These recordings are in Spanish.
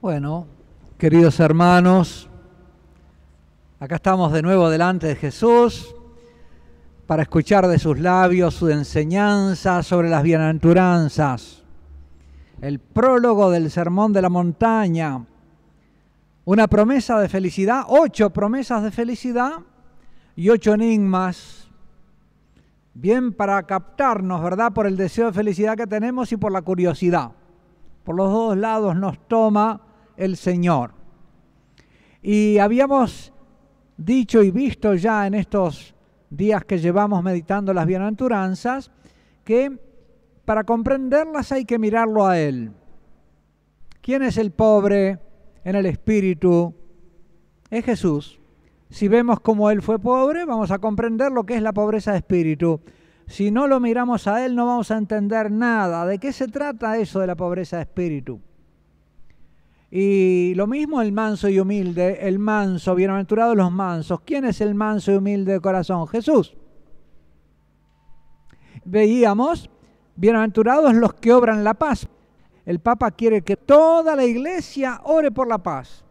Bueno, queridos hermanos, acá estamos de nuevo delante de Jesús para escuchar de sus labios su enseñanza sobre las bienaventuranzas, el prólogo del Sermón de la Montaña, una promesa de felicidad, 8 promesas de felicidad y 8 enigmas, bien para captarnos, ¿verdad?, por el deseo de felicidad que tenemos y por la curiosidad. Por los dos lados nos toma el Señor. Y habíamos dicho y visto ya en estos días que llevamos meditando las bienaventuranzas que para comprenderlas hay que mirarlo a Él. ¿Quién es el pobre en el espíritu? Es Jesús. Si vemos cómo Él fue pobre, vamos a comprender lo que es la pobreza de espíritu. Si no lo miramos a Él, no vamos a entender nada. ¿De qué se trata eso de la pobreza de espíritu? Y lo mismo el manso y humilde, el manso, bienaventurados los mansos. ¿Quién es el manso y humilde de corazón? Jesús. Veíamos, bienaventurados los que obran la paz. El Papa quiere que toda la iglesia ore por la paz.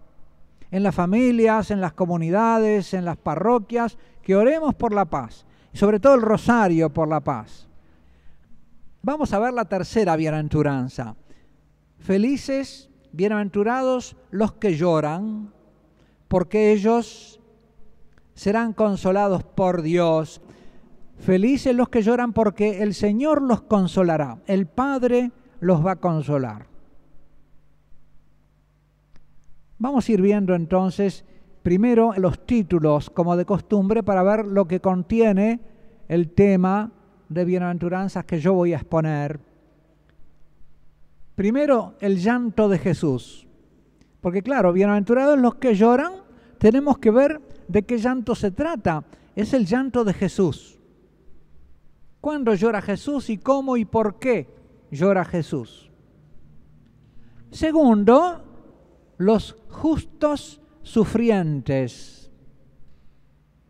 En las familias, en las comunidades, en las parroquias, que oremos por la paz. Sobre todo el rosario por la paz. Vamos a ver la tercera bienaventuranza. Felices, bienaventurados los que lloran, porque ellos serán consolados por Dios. Felices los que lloran porque el Señor los consolará. El Padre los va a consolar. Vamos a ir viendo entonces primero los títulos, como de costumbre, para ver lo que contiene el tema de bienaventuranzas que yo voy a exponer. Primero, el llanto de Jesús. Porque claro, bienaventurados los que lloran, tenemos que ver de qué llanto se trata. Es el llanto de Jesús. ¿Cuándo llora Jesús y cómo y por qué llora Jesús? Segundo, los justos sufrientes,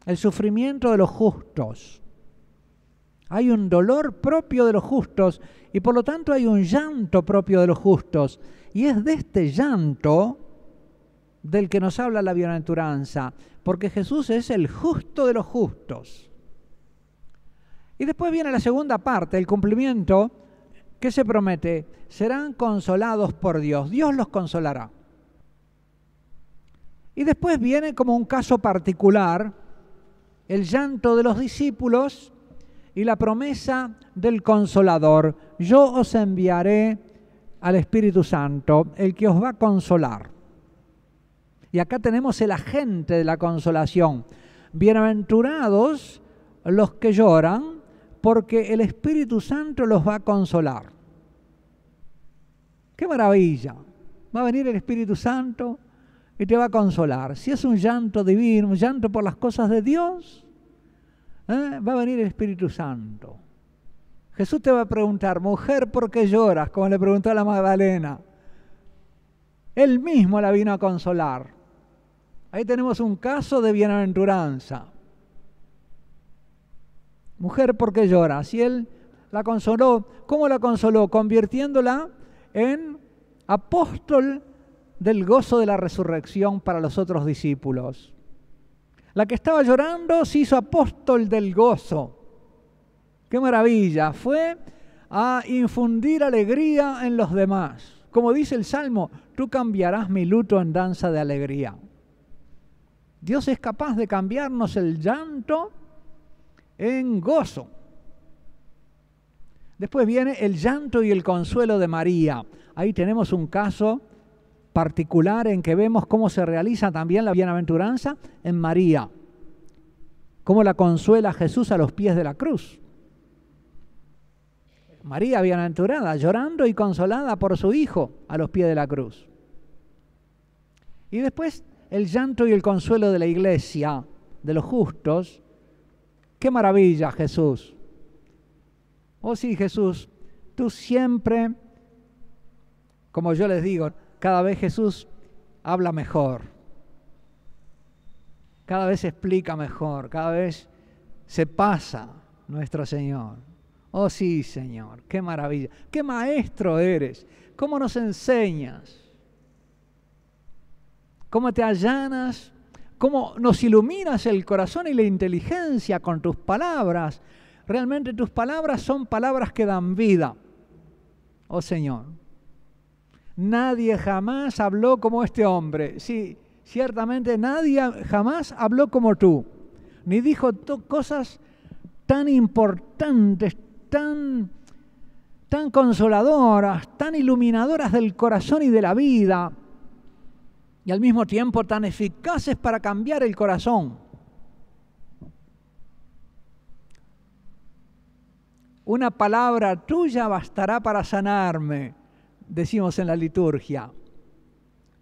el sufrimiento de los justos. Hay un dolor propio de los justos y por lo tanto hay un llanto propio de los justos. Y es de este llanto del que nos habla la bienaventuranza, porque Jesús es el justo de los justos. Y después viene la segunda parte, el cumplimiento que se promete. Serán consolados por Dios, Dios los consolará. Y después viene como un caso particular el llanto de los discípulos y la promesa del Consolador. Yo os enviaré al Espíritu Santo, el que os va a consolar. Y acá tenemos el agente de la consolación. Bienaventurados los que lloran, porque el Espíritu Santo los va a consolar. ¡Qué maravilla! Va a venir el Espíritu Santo y te va a consolar. Si es un llanto divino, un llanto por las cosas de Dios, va a venir el Espíritu Santo. Jesús te va a preguntar, mujer, ¿por qué lloras? Como le preguntó a la Magdalena. Él mismo la vino a consolar. Ahí tenemos un caso de bienaventuranza. Mujer, ¿por qué lloras? Si Él la consoló, ¿cómo la consoló? Convirtiéndola en apóstol del gozo de la resurrección para los otros discípulos. La que estaba llorando se hizo apóstol del gozo. ¡Qué maravilla! Fue a infundir alegría en los demás. Como dice el Salmo, tú cambiarás mi luto en danza de alegría. Dios es capaz de cambiarnos el llanto en gozo. Después viene el llanto y el consuelo de María. Ahí tenemos un caso particular en que vemos cómo se realiza también la bienaventuranza en María. Cómo la consuela Jesús a los pies de la cruz. María bienaventurada, llorando y consolada por su Hijo a los pies de la cruz. Y después el llanto y el consuelo de la iglesia, de los justos. ¡Qué maravilla, Jesús! Oh sí, Jesús, tú siempre, como yo les digo, cada vez Jesús habla mejor, cada vez explica mejor, cada vez se pasa nuestro Señor. Oh sí, Señor, qué maravilla, qué maestro eres, cómo nos enseñas. cómo te allanas, cómo nos iluminas el corazón y la inteligencia con tus palabras. Realmente tus palabras son palabras que dan vida, oh Señor. Nadie jamás habló como este hombre. Sí, ciertamente nadie jamás habló como tú, ni dijo cosas tan importantes, tan consoladoras, tan iluminadoras del corazón y de la vida, y al mismo tiempo tan eficaces para cambiar el corazón. Una palabra tuya bastará para sanarme, decimos en la liturgia.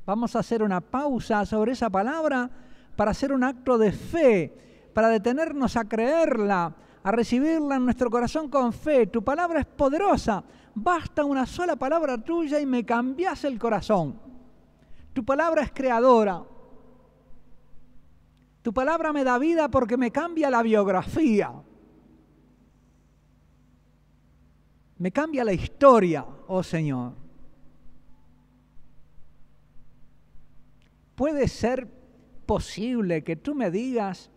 Vamos a hacer una pausa sobre esa palabra para hacer un acto de fe, para detenernos a creerla, a recibirla en nuestro corazón con fe. Tu palabra es poderosa. Basta una sola palabra tuya y me cambias el corazón. Tu palabra es creadora. Tu palabra me da vida porque me cambia la biografía. Me cambia la historia, oh Señor. ¿Puede ser posible que tú me digas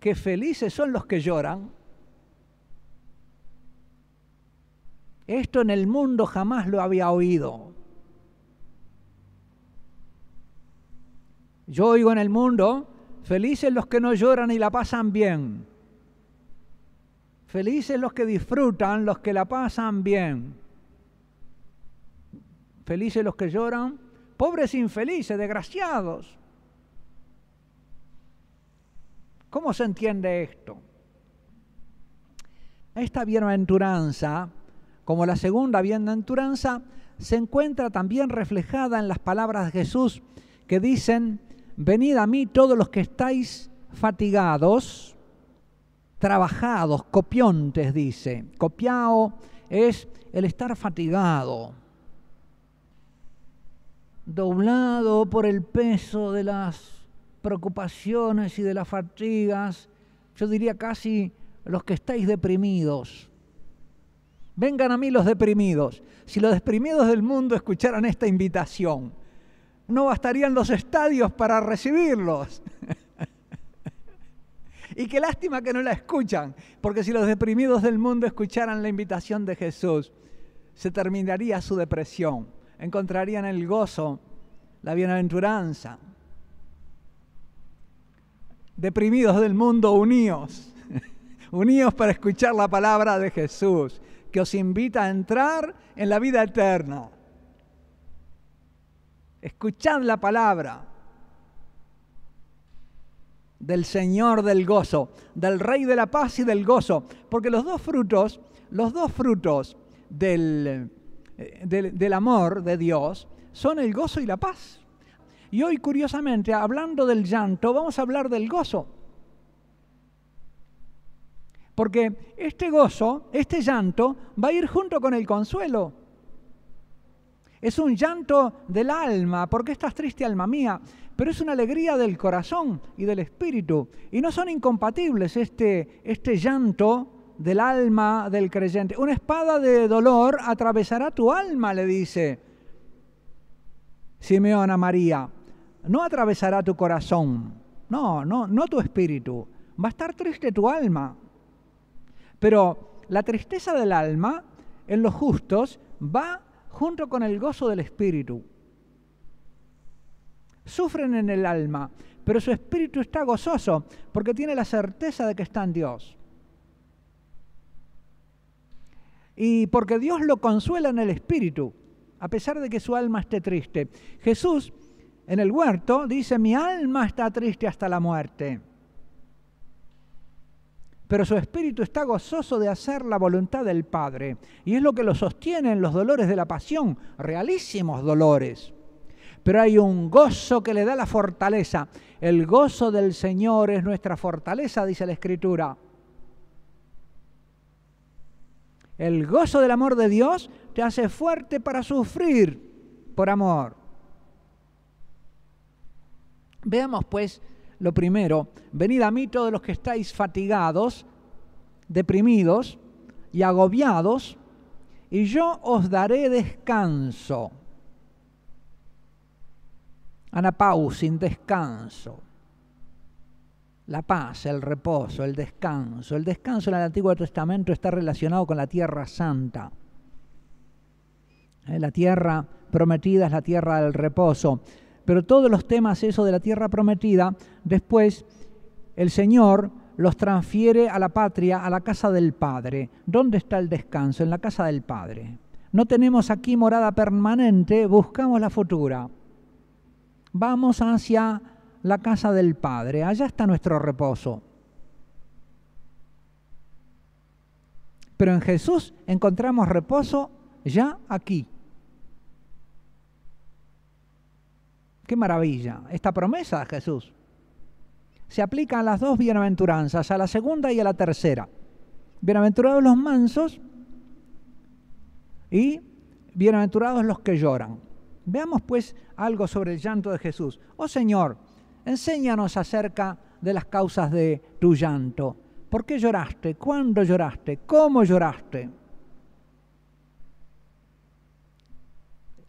que felices son los que lloran? Esto en el mundo jamás lo había oído. Yo oigo en el mundo, felices los que no lloran y la pasan bien. Felices los que disfrutan, los que la pasan bien. Felices los que lloran, pobres infelices, desgraciados. ¿Cómo se entiende esto? Esta bienaventuranza, como la segunda bienaventuranza, se encuentra también reflejada en las palabras de Jesús que dicen: venid a mí todos los que estáis fatigados, trabajados, copiontes, dice. Copiao es el estar fatigado, doblado por el peso de las preocupaciones y de las fatigas. Yo diría casi los que estáis deprimidos. Vengan a mí los deprimidos. Si los deprimidos del mundo escucharan esta invitación, no bastarían los estadios para recibirlos. Y qué lástima que no la escuchan, porque si los deprimidos del mundo escucharan la invitación de Jesús, se terminaría su depresión, encontrarían el gozo, la bienaventuranza. Deprimidos del mundo, uníos, uníos para escuchar la palabra de Jesús, que os invita a entrar en la vida eterna. Escuchad la palabra del Señor del gozo, del Rey de la paz y del gozo, porque los dos frutos del amor de Dios son el gozo y la paz. Y hoy, curiosamente, hablando del llanto, vamos a hablar del gozo. Porque este gozo, este llanto, va a ir junto con el consuelo. Es un llanto del alma. ¿Por qué estás triste, alma mía? Pero es una alegría del corazón y del espíritu. Y no son incompatibles este llanto del alma del creyente. Una espada de dolor atravesará tu alma, le dice Simeón a María. No atravesará tu corazón. No tu espíritu. Va a estar triste tu alma. Pero la tristeza del alma en los justos va junto con el gozo del espíritu. Sufren en el alma, pero su espíritu está gozoso porque tiene la certeza de que está en Dios. Y porque Dios lo consuela en el espíritu, a pesar de que su alma esté triste. Jesús en el huerto dice: mi alma está triste hasta la muerte. Pero su espíritu está gozoso de hacer la voluntad del Padre. Y es lo que lo sostiene en los dolores de la pasión, realísimos dolores. Pero hay un gozo que le da la fortaleza. El gozo del Señor es nuestra fortaleza, dice la Escritura. El gozo del amor de Dios te hace fuerte para sufrir por amor. Veamos pues lo primero: venid a mí todos los que estáis fatigados, deprimidos y agobiados, y yo os daré descanso. Anapausin, descanso. La paz, el reposo, el descanso. El descanso en el Antiguo Testamento está relacionado con la Tierra Santa. La tierra prometida es la tierra del reposo. Pero todos los temas eso de la tierra prometida, después el Señor los transfiere a la patria, a la casa del Padre. ¿Dónde está el descanso? En la casa del Padre. No tenemos aquí morada permanente, buscamos la futura. Vamos hacia la casa del Padre, allá está nuestro reposo. Pero en Jesús encontramos reposo ya aquí. ¡Qué maravilla! Esta promesa de Jesús se aplica a las dos bienaventuranzas, a la segunda y a la tercera. Bienaventurados los mansos y bienaventurados los que lloran. Veamos pues algo sobre el llanto de Jesús. Oh Señor, enséñanos acerca de las causas de tu llanto. ¿Por qué lloraste? ¿Cuándo lloraste? ¿Cómo lloraste?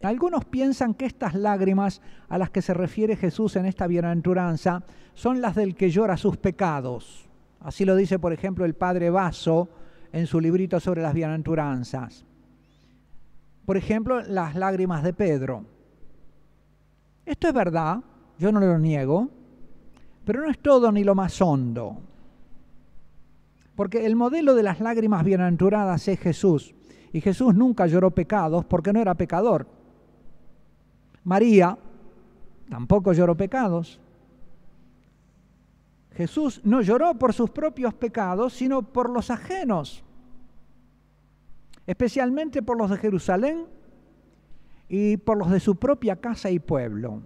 Algunos piensan que estas lágrimas a las que se refiere Jesús en esta bienaventuranza son las del que llora sus pecados. Así lo dice, por ejemplo, el padre Basso en su librito sobre las bienaventuranzas. Por ejemplo, las lágrimas de Pedro. Esto es verdad, yo no lo niego, pero no es todo ni lo más hondo. Porque el modelo de las lágrimas bienaventuradas es Jesús. Y Jesús nunca lloró pecados porque no era pecador. María tampoco lloró pecados. Jesús no lloró por sus propios pecados, sino por los ajenos, especialmente por los de Jerusalén y por los de su propia casa y pueblo.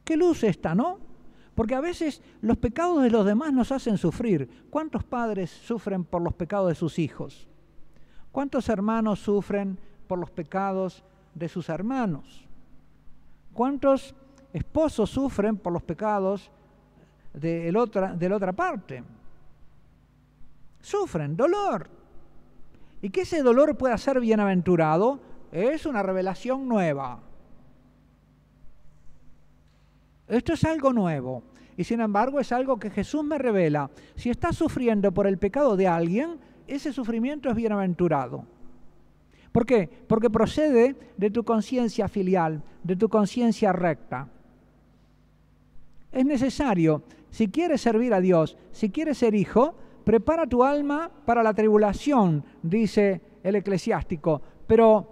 Qué luz esta, ¿no? Porque a veces los pecados de los demás nos hacen sufrir. ¿Cuántos padres sufren por los pecados de sus hijos? ¿Cuántos hermanos sufren por los pecados de sus hermanos? ¿Cuántos esposos sufren por los pecados de la otra parte? Sufren dolor. Y que ese dolor pueda ser bienaventurado es una revelación nueva. Esto es algo nuevo. Y sin embargo es algo que Jesús me revela. Si estás sufriendo por el pecado de alguien, ese sufrimiento es bienaventurado. ¿Por qué? Porque procede de tu conciencia filial, de tu conciencia recta. Es necesario, si quieres servir a Dios, si quieres ser hijo, prepara tu alma para la tribulación, dice el eclesiástico. Pero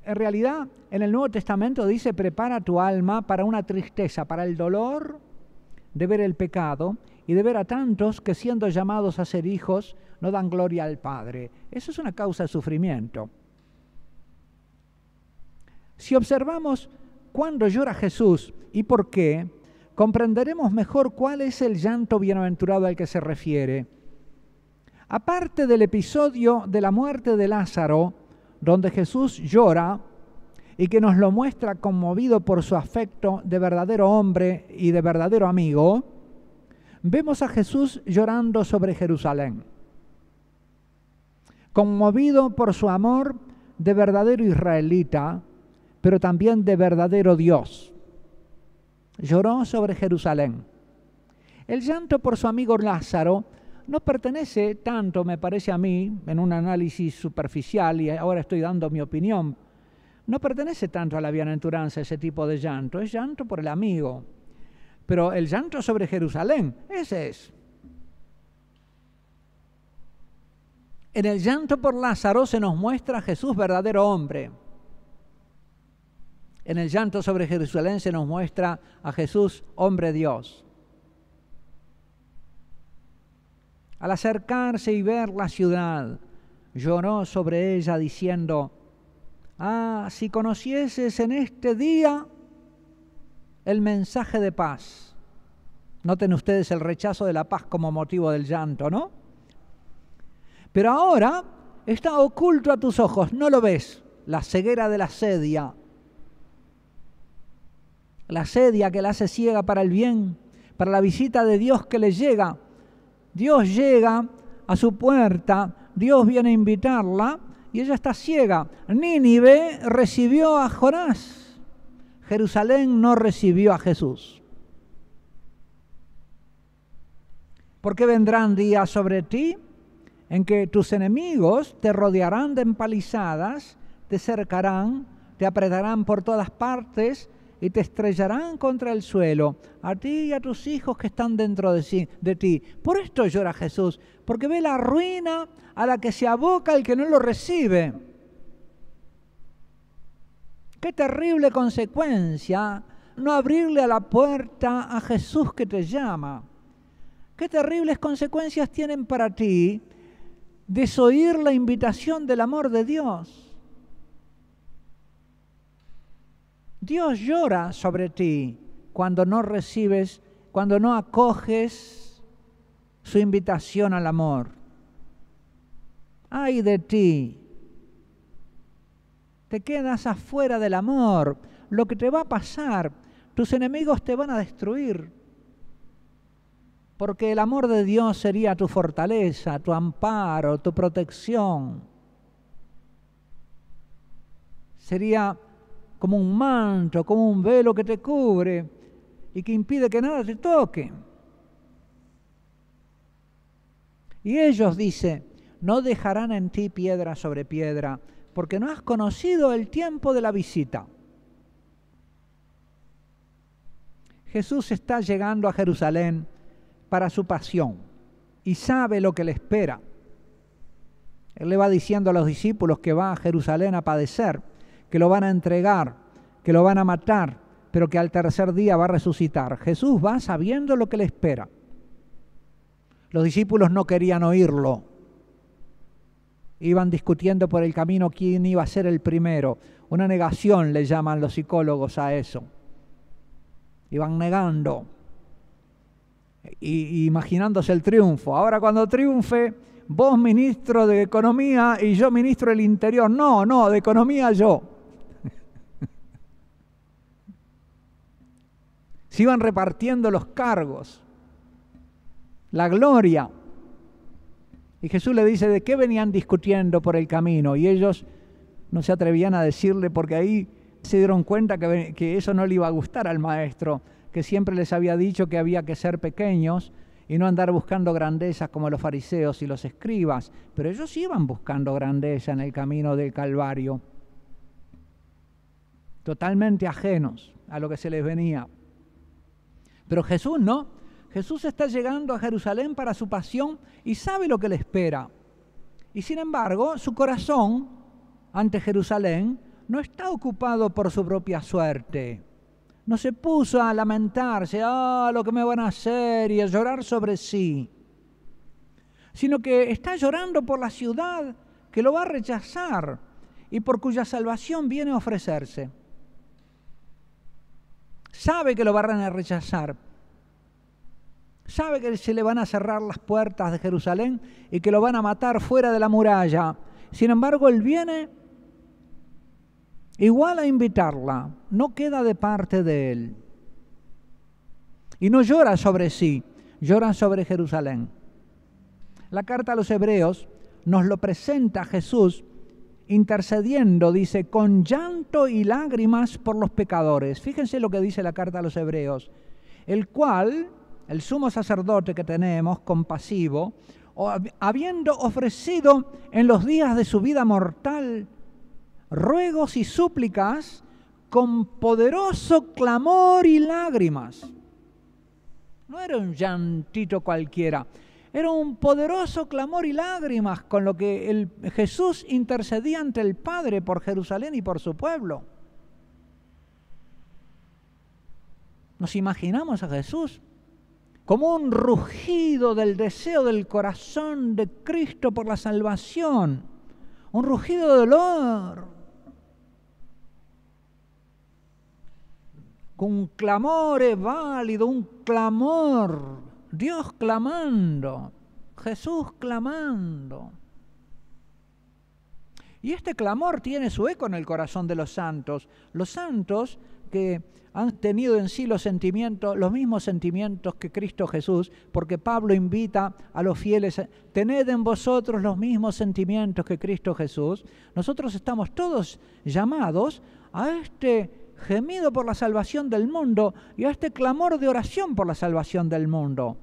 en realidad, en el Nuevo Testamento dice, prepara tu alma para una tristeza, para el dolor de ver el pecado y de ver a tantos que siendo llamados a ser hijos no dan gloria al Padre. Eso es una causa de sufrimiento. Si observamos cuándo llora Jesús y por qué, comprenderemos mejor cuál es el llanto bienaventurado al que se refiere. Aparte del episodio de la muerte de Lázaro, donde Jesús llora y que nos lo muestra conmovido por su afecto de verdadero hombre y de verdadero amigo, vemos a Jesús llorando sobre Jerusalén, conmovido por su amor de verdadero israelita, pero también de verdadero Dios. Lloró sobre Jerusalén. El llanto por su amigo Lázaro no pertenece tanto, me parece a mí, en un análisis superficial, y ahora estoy dando mi opinión, no pertenece tanto a la bienaventuranza ese tipo de llanto, es llanto por el amigo. Pero el llanto sobre Jerusalén, ese es. En el llanto por Lázaro se nos muestra a Jesús verdadero hombre. En el llanto sobre Jerusalén se nos muestra a Jesús hombre Dios. Al acercarse y ver la ciudad, lloró sobre ella diciendo, ah, si conocieses en este día el mensaje de paz. Noten ustedes el rechazo de la paz como motivo del llanto, ¿no? Pero ahora está oculto a tus ojos, no lo ves, la ceguera de la sedia. La sedia que la hace ciega para el bien, para la visita de Dios que le llega. Dios llega a su puerta, Dios viene a invitarla y ella está ciega. Nínive recibió a Jonás. Jerusalén no recibió a Jesús. Porque vendrán días sobre ti en que tus enemigos te rodearán de empalizadas, te cercarán, te apretarán por todas partes y te estrellarán contra el suelo, a ti y a tus hijos que están dentro de ti. Por esto llora Jesús, porque ve la ruina a la que se aboca el que no lo recibe. Qué terrible consecuencia no abrirle a la puerta a Jesús que te llama. Qué terribles consecuencias tienen para ti desoír la invitación del amor de Dios. Dios llora sobre ti cuando no recibes, cuando no acoges su invitación al amor. ¡Ay de ti! Te quedas afuera del amor. Lo que te va a pasar, tus enemigos te van a destruir. Porque el amor de Dios sería tu fortaleza, tu amparo, tu protección. Sería como un manto, como un velo que te cubre y que impide que nada te toque. Y ellos, dice, no dejarán en ti piedra sobre piedra, porque no has conocido el tiempo de la visita. Jesús está llegando a Jerusalén para su pasión y sabe lo que le espera. Él le va diciendo a los discípulos que va a Jerusalén a padecer, que lo van a entregar, que lo van a matar, pero que al tercer día va a resucitar. Jesús va sabiendo lo que le espera. Los discípulos no querían oírlo. Iban discutiendo por el camino quién iba a ser el primero. Una negación le llaman los psicólogos a eso. Iban negando y imaginándose el triunfo. Ahora cuando triunfe, vos ministro de Economía y yo ministro del Interior. No, de Economía yo. Se iban repartiendo los cargos, la gloria. Y Jesús le dice de qué venían discutiendo por el camino. Y ellos no se atrevían a decirle porque ahí se dieron cuenta que eso no le iba a gustar al maestro, que siempre les había dicho que había que ser pequeños y no andar buscando grandezas como los fariseos y los escribas. Pero ellos iban buscando grandeza en el camino del Calvario, totalmente ajenos a lo que se les venía. Pero Jesús no. Jesús está llegando a Jerusalén para su pasión y sabe lo que le espera. Y sin embargo, su corazón ante Jerusalén no está ocupado por su propia suerte. No se puso a lamentarse, lo que me van a hacer, y a llorar sobre sí, sino que está llorando por la ciudad que lo va a rechazar y por cuya salvación viene a ofrecerse. Sabe que lo van a rechazar, sabe que se le van a cerrar las puertas de Jerusalén y que lo van a matar fuera de la muralla. Sin embargo, él viene igual a invitarla, no queda de parte de él. Y no llora sobre sí, llora sobre Jerusalén. La carta a los Hebreos nos lo presenta a Jesús intercediendo, dice, con llanto y lágrimas por los pecadores. Fíjense lo que dice la carta a los Hebreos, el cual, el sumo sacerdote que tenemos, compasivo, habiendo ofrecido en los días de su vida mortal ruegos y súplicas con poderoso clamor y lágrimas. No era un llantito cualquiera, era un poderoso clamor y lágrimas con lo que Jesús intercedía ante el Padre por Jerusalén y por su pueblo. Nos imaginamos a Jesús como un rugido del deseo del corazón de Cristo por la salvación, un rugido de dolor, con un clamor válido, un clamor, Dios clamando, Jesús clamando. Y este clamor tiene su eco en el corazón de los santos que han tenido en sí los mismos sentimientos que Cristo Jesús, porque Pablo invita a los fieles, tened en vosotros los mismos sentimientos que Cristo Jesús. Nosotros estamos todos llamados a este gemido por la salvación del mundo y a este clamor de oración por la salvación del mundo.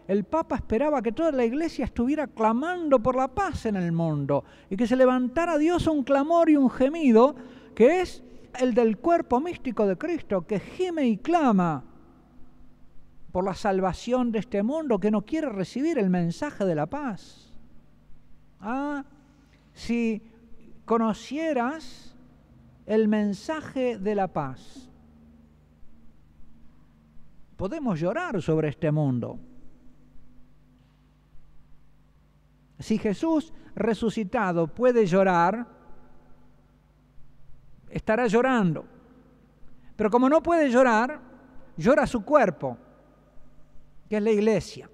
El Papa esperaba que toda la Iglesia estuviera clamando por la paz en el mundo y que se levantara a Dios un clamor y un gemido que es el del cuerpo místico de Cristo, que gime y clama por la salvación de este mundo que no quiere recibir el mensaje de la paz. Si conocieras el mensaje de la paz, podemos llorar sobre este mundo. Si Jesús resucitado puede llorar, estará llorando. Pero como no puede llorar, llora su cuerpo, que es la Iglesia.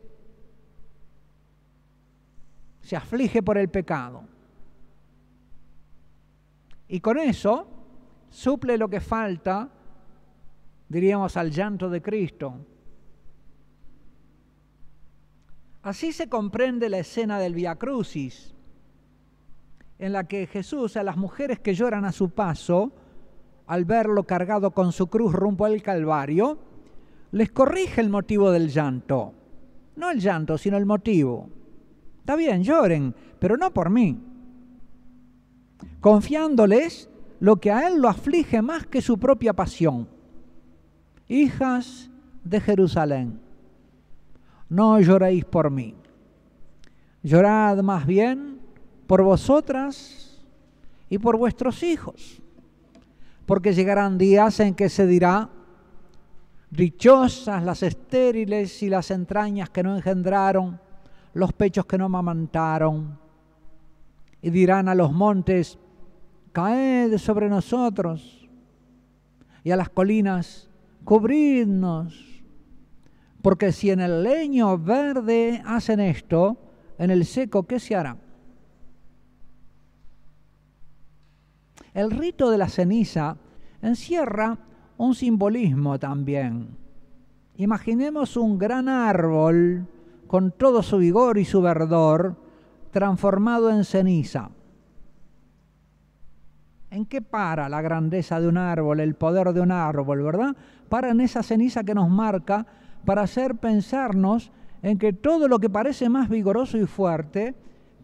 Se aflige por el pecado. Y con eso suple lo que falta, diríamos, al llanto de Cristo. Así se comprende la escena del Vía Crucis, en la que Jesús a las mujeres que lloran a su paso, al verlo cargado con su cruz rumbo al Calvario, les corrige el motivo del llanto. No el llanto, sino el motivo. Está bien, lloren, pero no por mí. Confiándoles lo que a él lo aflige más que su propia pasión. Hijas de Jerusalén, no lloréis por mí. Llorad más bien por vosotras y por vuestros hijos, porque llegarán días en que se dirá: dichosas las estériles y las entrañas que no engendraron, los pechos que no amamantaron. Y dirán a los montes: caed sobre nosotros, y a las colinas: cubridnos. Porque si en el leño verde hacen esto, en el seco, ¿qué se hará? El rito de la ceniza encierra un simbolismo también. Imaginemos un gran árbol con todo su vigor y su verdor transformado en ceniza. ¿En qué para la grandeza de un árbol, el poder de un árbol, verdad? Para en esa ceniza que nos marca para hacer pensarnos en que todo lo que parece más vigoroso y fuerte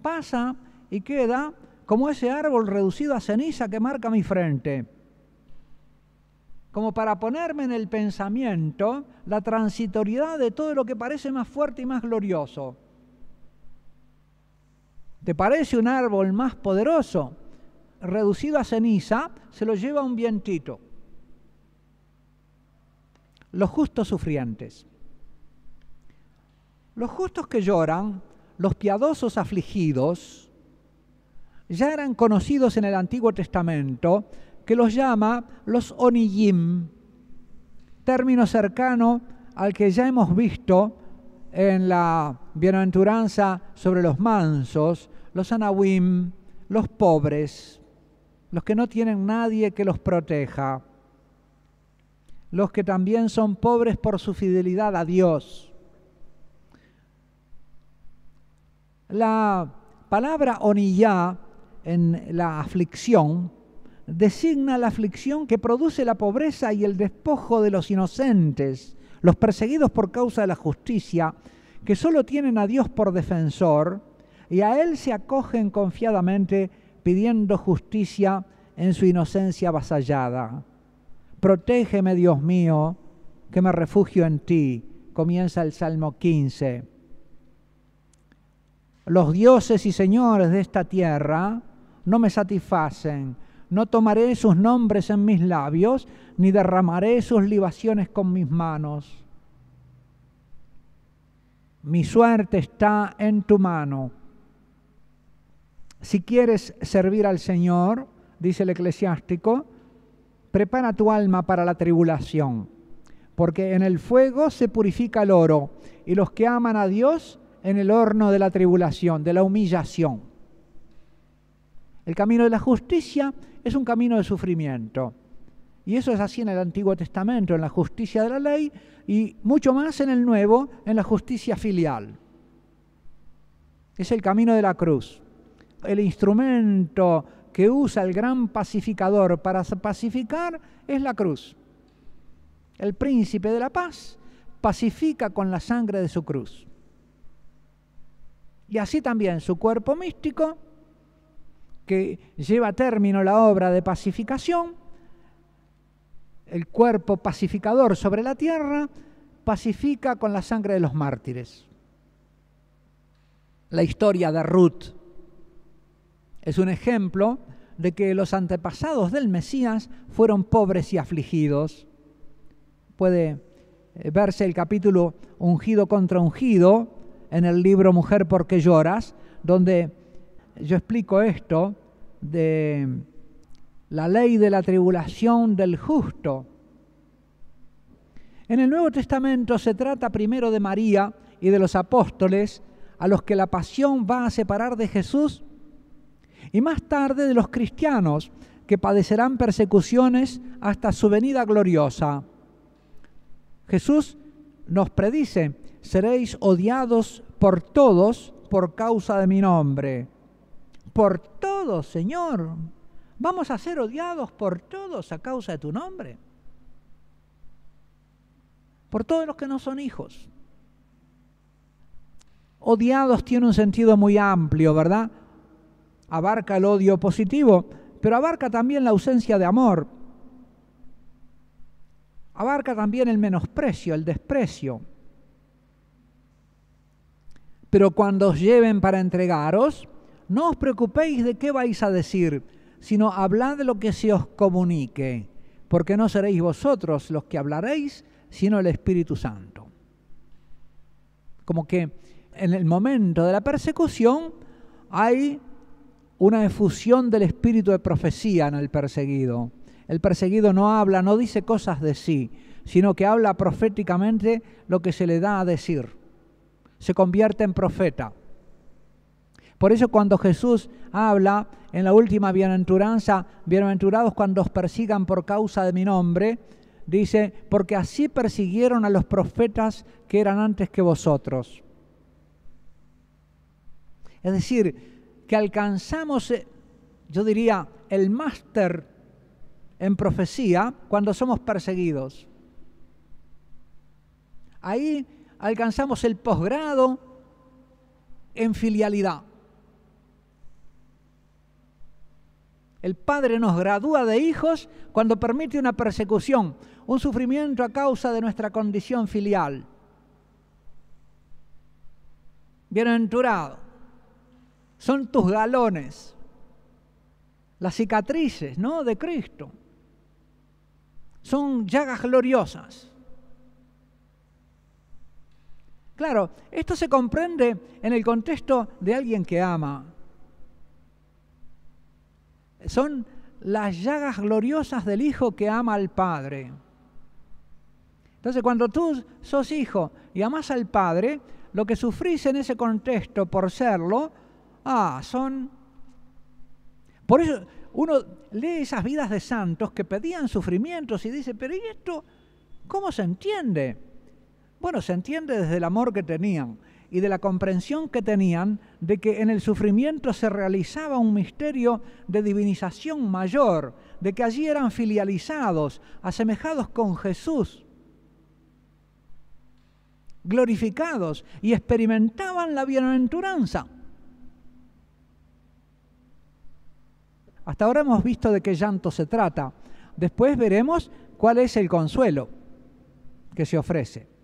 pasa y queda como ese árbol reducido a ceniza que marca mi frente. Como para ponerme en el pensamiento la transitoriedad de todo lo que parece más fuerte y más glorioso. ¿Te parece un árbol más poderoso? Reducido a ceniza, se lo lleva un vientito. Los justos sufrientes. Los justos que lloran, los piadosos afligidos, ya eran conocidos en el Antiguo Testamento, que los llama los oniyim, término cercano al que ya hemos visto en la bienaventuranza sobre los mansos, los anawim, los pobres, los que no tienen nadie que los proteja, los que también son pobres por su fidelidad a Dios. La palabra oniyá en la aflicción designa la aflicción que produce la pobreza y el despojo de los inocentes, los perseguidos por causa de la justicia, que solo tienen a Dios por defensor y a Él se acogen confiadamente pidiendo justicia en su inocencia avasallada. Protégeme, Dios mío, que me refugio en ti. Comienza el Salmo 15. Los dioses y señores de esta tierra no me satisfacen. No tomaré sus nombres en mis labios, ni derramaré sus libaciones con mis manos. Mi suerte está en tu mano. Si quieres servir al Señor, dice el eclesiástico, prepara tu alma para la tribulación, porque en el fuego se purifica el oro, y los que aman a Dios en el horno de la tribulación, de la humillación. El camino de la justicia es un camino de sufrimiento, y eso es así en el Antiguo Testamento, en la justicia de la ley, y mucho más en el Nuevo, en la justicia filial. Es el camino de la cruz, el instrumento que usa el gran pacificador para pacificar es la cruz. El príncipe de la paz pacifica con la sangre de su cruz. Y así también su cuerpo místico, que lleva a término la obra de pacificación, el cuerpo pacificador sobre la tierra, pacifica con la sangre de los mártires. La historia de Ruth es un ejemplo de que los antepasados del Mesías fueron pobres y afligidos. Puede verse el capítulo Ungido contra Ungido en el libro Mujer, ¿por qué lloras?, donde yo explico esto de la ley de la tribulación del justo. En el Nuevo Testamento se trata primero de María y de los apóstoles, a los que la pasión va a separar de Jesús, y más tarde de los cristianos, que padecerán persecuciones hasta su venida gloriosa. Jesús nos predice: seréis odiados por todos por causa de mi nombre. Por todos, Señor. ¿Vamos a ser odiados por todos a causa de tu nombre? Por todos los que no son hijos. Odiados tiene un sentido muy amplio, ¿verdad? Abarca el odio positivo, pero abarca también la ausencia de amor. Abarca también el menosprecio, el desprecio. Pero cuando os lleven para entregaros, no os preocupéis de qué vais a decir, sino hablad de lo que se os comunique, porque no seréis vosotros los que hablaréis, sino el Espíritu Santo. Como que en el momento de la persecución hay una efusión del espíritu de profecía en el perseguido. El perseguido no habla, no dice cosas de sí, sino que habla proféticamente lo que se le da a decir. Se convierte en profeta. Por eso cuando Jesús habla en la última bienaventuranza, bienaventurados cuando os persigan por causa de mi nombre, dice, porque así persiguieron a los profetas que eran antes que vosotros. Es decir, que alcanzamos, yo diría, el máster en profecía cuando somos perseguidos. Ahí alcanzamos el posgrado en filialidad. El Padre nos gradúa de hijos cuando permite una persecución, un sufrimiento a causa de nuestra condición filial. Bienaventurado. Son tus galones, las cicatrices, ¿no?, de Cristo. Son llagas gloriosas. Claro, esto se comprende en el contexto de alguien que ama. Son las llagas gloriosas del Hijo que ama al Padre. Entonces, cuando tú sos hijo y amas al Padre, lo que sufrís en ese contexto por serlo, son... Por eso uno lee esas vidas de santos que pedían sufrimientos y dice, pero ¿y esto cómo se entiende? Bueno, se entiende desde el amor que tenían y de la comprensión que tenían de que en el sufrimiento se realizaba un misterio de divinización mayor, de que allí eran filializados, asemejados con Jesús, glorificados, y experimentaban la bienaventuranza. Hasta ahora hemos visto de qué llanto se trata. Después veremos cuál es el consuelo que se ofrece.